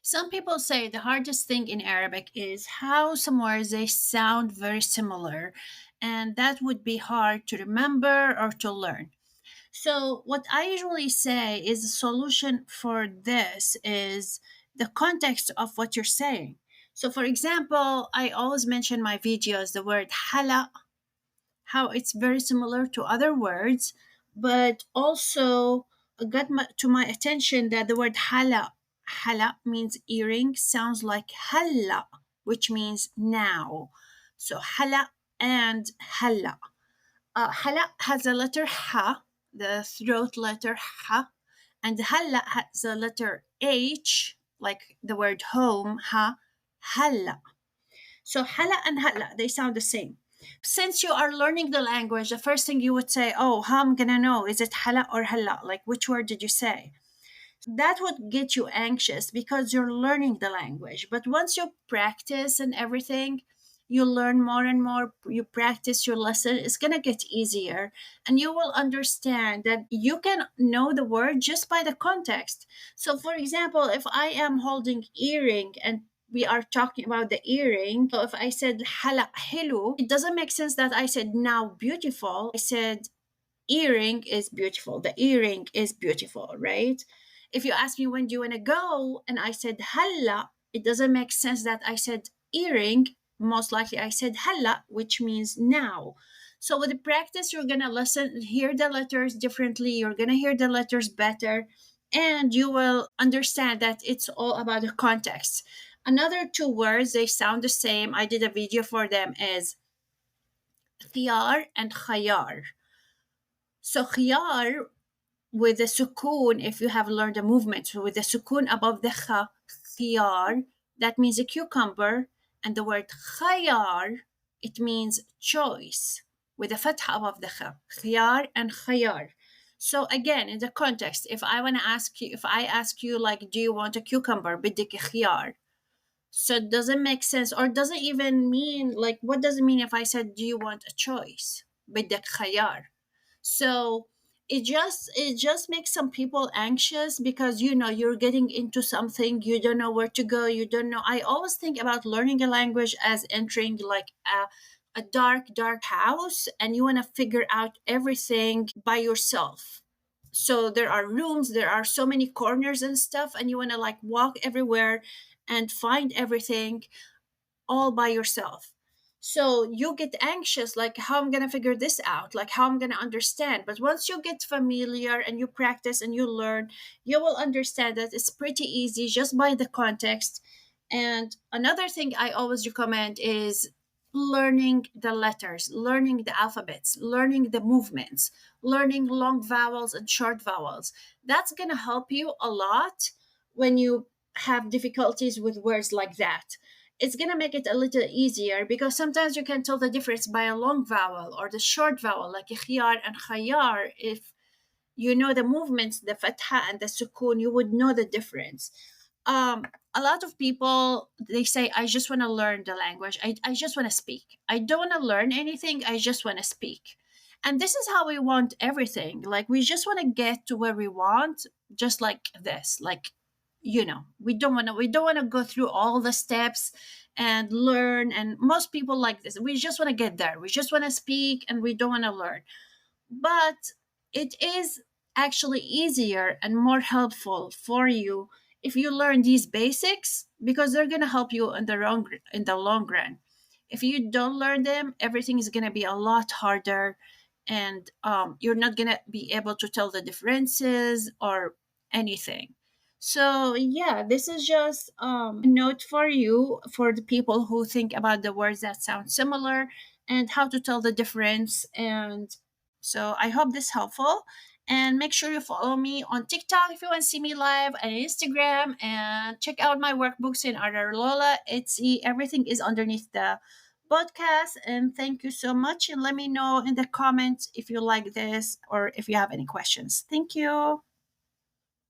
Some people say the hardest thing in Arabic is how some words they sound very similar, and that would be hard to remember or to learn. So, what I usually say is the solution for this is the context of what you're saying. So, for example, I always mention my videos the word hala, how it's very similar to other words, but also to my attention that the word hala means earring, sounds like halla, which means now. So, hala and halla. Hala has a letter ha, the throat letter ha, and halla has a letter h, like the word home, ha, halla. So hala and halla, they sound the same. Since you are learning the language, the first thing you would say, oh, how am I gonna know? Is it hala or halla? Like, which word did you say? That would get you anxious because you're learning the language. But once you practice and everything, you learn more and more, you practice your lesson, it's going to get easier. And you will understand that you can know the word just by the context. So, for example, if I am holding earring and we are talking about the earring. So if I said hala hilu, it doesn't make sense that I said now beautiful. I said earring is beautiful. The earring is beautiful, right? If you ask me when do you want to go and I said halla, it doesn't make sense that I said earring. Most likely I said halla, which means now. So with the practice, you're gonna listen, hear the letters differently, you're gonna hear the letters better, and you will understand that it's all about the context. Another two words, they sound the same. I did a video for them is khiyar and khayar. So khiyar with the sukoon, if you have learned the movement, so with the sukoon above the kha, khiyar, that means a cucumber, and the word khayar, it means choice, with a fatha above the kha, khiyar and khayar. So again, in the context, if I want to ask you, if I ask you like, do you want a cucumber, bidik khiyar? So it doesn't make sense, or doesn't even mean like, what does it mean if I said, do you want a choice, bidik khayar? So it just makes some people anxious because you're getting into something, you don't know where to go, you don't know. I always think about learning a language as entering like a dark house, and you want to figure out everything by yourself. So there are rooms, there are so many corners and stuff, and you want to like walk everywhere and find everything all by yourself. So you get anxious, like how I'm gonna figure this out, like how I'm gonna understand. But once you get familiar and you practice and you learn, you will understand that it's pretty easy just by the context. And another thing I always recommend is learning the letters, learning the alphabets, learning the movements, learning long vowels and short vowels. That's gonna help you a lot when you have difficulties with words like that. It's going to make it a little easier because sometimes you can tell the difference by a long vowel or the short vowel, like khiyar and khayar. If you know the movements, the fatha and the sukoon, you would know the difference. A lot of people, they say, I just want to learn the language. I just want to speak. I don't want to learn anything. I just want to speak. And this is how we want everything. Like, we just want to get to where we want, just like this. Like, we don't want to go through all the steps and learn. And most people like this, we just want to get there, we just want to speak, and we don't want to learn. But it is actually easier and more helpful for you if you learn these basics, because they're going to help you in the long run. If you don't learn them, everything is going to be a lot harder, and you're not going to be able to tell the differences or anything. So yeah, this is just a note for you, for the people who think about the words that sound similar and how to tell the difference. And so I hope this helpful. And make sure you follow me on TikTok if you want to see me live, and Instagram, and check out my workbooks in Lola, Etsy. Everything is underneath the podcast. And thank you so much. And let me know in the comments if you like this or if you have any questions. Thank you.